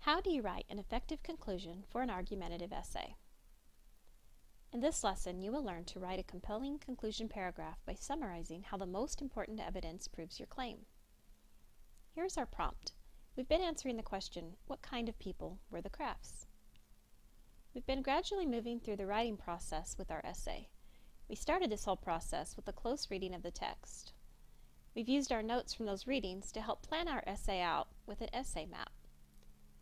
How do you write an effective conclusion for an argumentative essay? In this lesson, you will learn to write a compelling conclusion paragraph by summarizing how the most important evidence proves your claim. Here's our prompt. We've been answering the question, what kind of people were the Crafts? We've been gradually moving through the writing process with our essay. We started this whole process with a close reading of the text. We've used our notes from those readings to help plan our essay out with an essay map.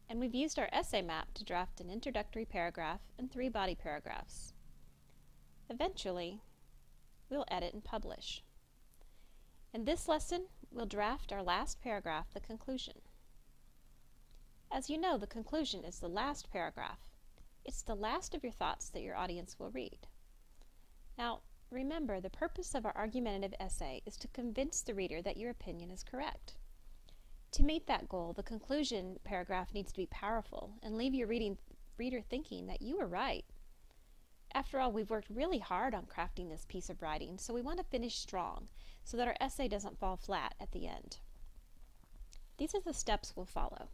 And we've used our essay map to draft an introductory paragraph and 3 body paragraphs. Eventually, we'll edit and publish. In this lesson, we'll draft our last paragraph, the conclusion. As you know, the conclusion is the last paragraph. It's the last of your thoughts that your audience will read. Now, remember, the purpose of our argumentative essay is to convince the reader that your opinion is correct. To meet that goal, the conclusion paragraph needs to be powerful and leave your reader thinking that you were right. After all, we've worked really hard on crafting this piece of writing, so we want to finish strong so that our essay doesn't fall flat at the end. These are the steps we'll follow.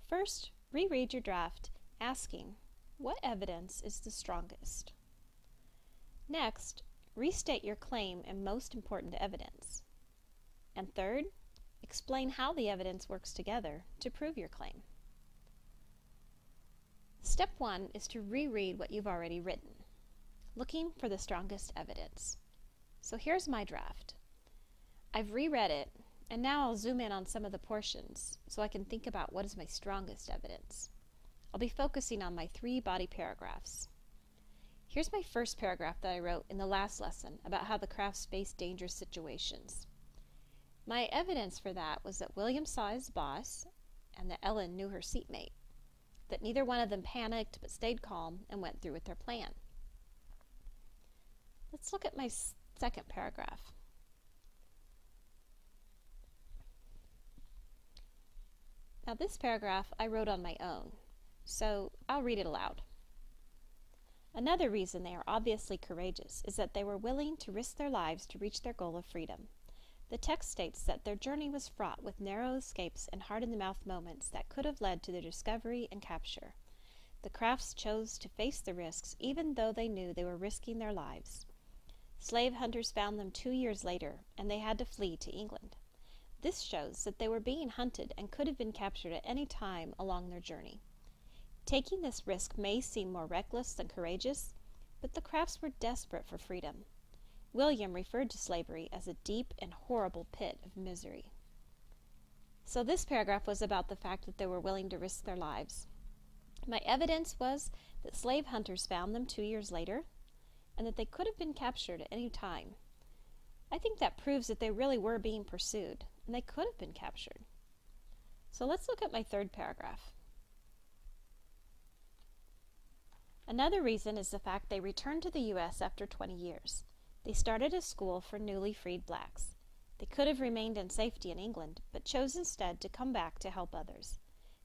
First, reread your draft, asking, what evidence is the strongest? Next, restate your claim and most important evidence. And third, explain how the evidence works together to prove your claim. Step 1 is to reread what you've already written, looking for the strongest evidence. So here's my draft. I've reread it, and now I'll zoom in on some of the portions so I can think about what is my strongest evidence. I'll be focusing on my 3 body paragraphs. Here's my first paragraph that I wrote in the last lesson about how the Crafts faced dangerous situations. My evidence for that was that William saw his boss and that Ellen knew her seatmate, that neither one of them panicked but stayed calm and went through with their plan. Let's look at my second paragraph. Now this paragraph I wrote on my own, so I'll read it aloud. Another reason they are obviously courageous is that they were willing to risk their lives to reach their goal of freedom. The text states that their journey was fraught with narrow escapes and hard-in-the-mouth moments that could have led to their discovery and capture. The Crafts chose to face the risks even though they knew they were risking their lives. Slave hunters found them 2 years later, and they had to flee to England. This shows that they were being hunted and could have been captured at any time along their journey. Taking this risk may seem more reckless than courageous, but the Crafts were desperate for freedom. William referred to slavery as a deep and horrible pit of misery. So this paragraph was about the fact that they were willing to risk their lives. My evidence was that slave hunters found them 2 years later, and that they could have been captured at any time. I think that proves that they really were being pursued, and they could have been captured. So let's look at my third paragraph. Another reason is the fact they returned to the U.S. after 20 years. They started a school for newly freed blacks. They could have remained in safety in England, but chose instead to come back to help others.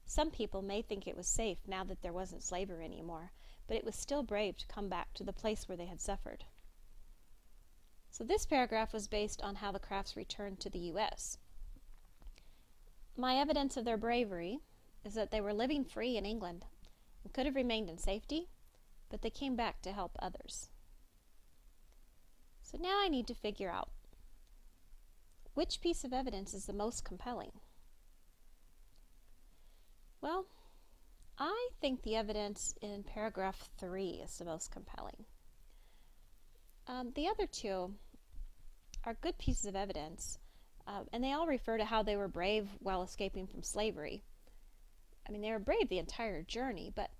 Some people may think it was safe now that there wasn't slavery anymore, but it was still brave to come back to the place where they had suffered. So this paragraph was based on how the Crafts returned to the U.S. My evidence of their bravery is that they were living free in England and could have remained in safety, but they came back to help others. So now I need to figure out which piece of evidence is the most compelling. Well, I think the evidence in paragraph 3 is the most compelling. The other 2 are good pieces of evidence, and they all refer to how they were brave while escaping from slavery. I mean, they were brave the entire journey, but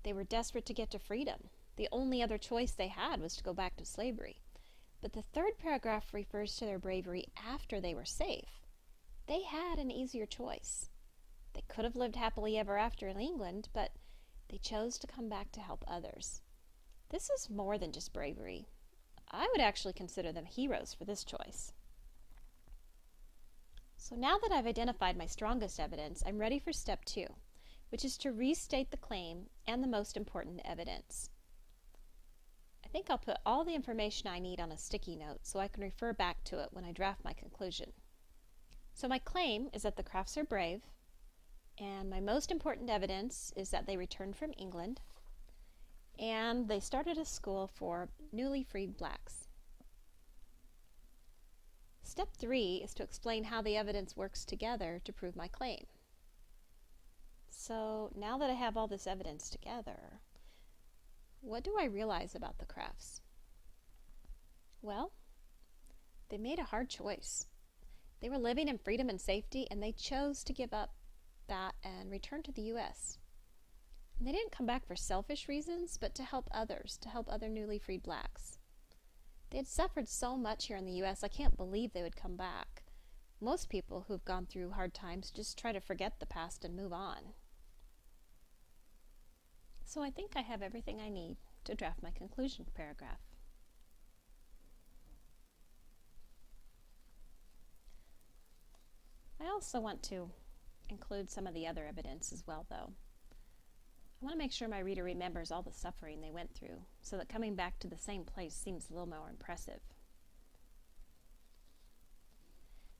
they were desperate to get to freedom. The only other choice they had was to go back to slavery. But the third paragraph refers to their bravery after they were safe. They had an easier choice. They could have lived happily ever after in England, but they chose to come back to help others. This is more than just bravery. I would actually consider them heroes for this choice. So now that I've identified my strongest evidence, I'm ready for step 2, which is to restate the claim and the most important evidence. I think I'll put all the information I need on a sticky note so I can refer back to it when I draft my conclusion. So my claim is that the Crafts are brave, And my most important evidence is that they returned from England and they started a school for newly freed blacks. Step 3 is to explain how the evidence works together to prove my claim. So now that I have all this evidence together, what do I realize about the Crafts? Well, they made a hard choice. They were living in freedom and safety, and they chose to give up that and return to the U.S. And they didn't come back for selfish reasons, but to help others, to help other newly freed blacks. They had suffered so much here in the U.S., I can't believe they would come back. Most people who've gone through hard times just try to forget the past and move on. So I think I have everything I need to draft my conclusion paragraph. I also want to include some of the other evidence as well, though. I want to make sure my reader remembers all the suffering they went through, so that coming back to the same place seems a little more impressive.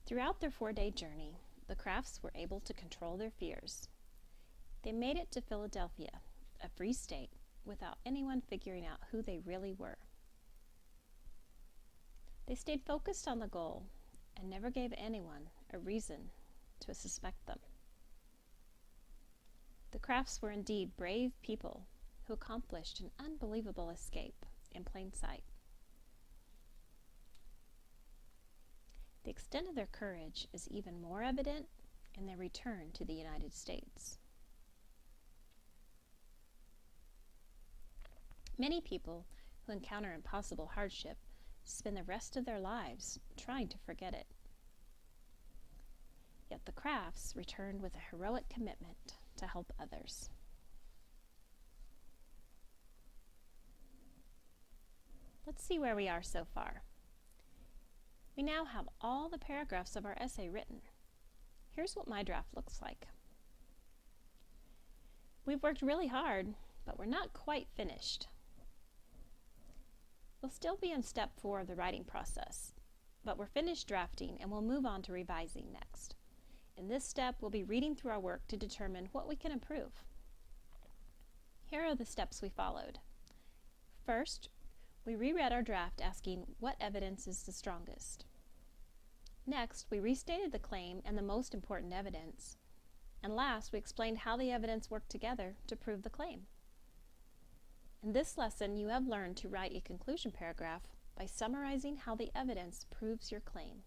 Throughout their 4-day journey, the Crafts were able to control their fears. They made it to Philadelphia, a free state, without anyone figuring out who they really were. They stayed focused on the goal and never gave anyone a reason to suspect them. The Crafts were indeed brave people who accomplished an unbelievable escape in plain sight. The extent of their courage is even more evident in their return to the United States. Many people who encounter impossible hardship spend the rest of their lives trying to forget it. Yet the Crafts returned with a heroic commitment to help others. Let's see where we are so far. We now have all the paragraphs of our essay written. Here's what my draft looks like. We've worked really hard, but we're not quite finished. We'll still be in step 4 of the writing process, but we're finished drafting and we'll move on to revising next. In this step, we'll be reading through our work to determine what we can improve. Here are the steps we followed. First, we reread our draft asking what evidence is the strongest. Next, we restated the claim and the most important evidence. And last, we explained how the evidence worked together to prove the claim. In this lesson, you have learned to write a conclusion paragraph by summarizing how the evidence proves your claim.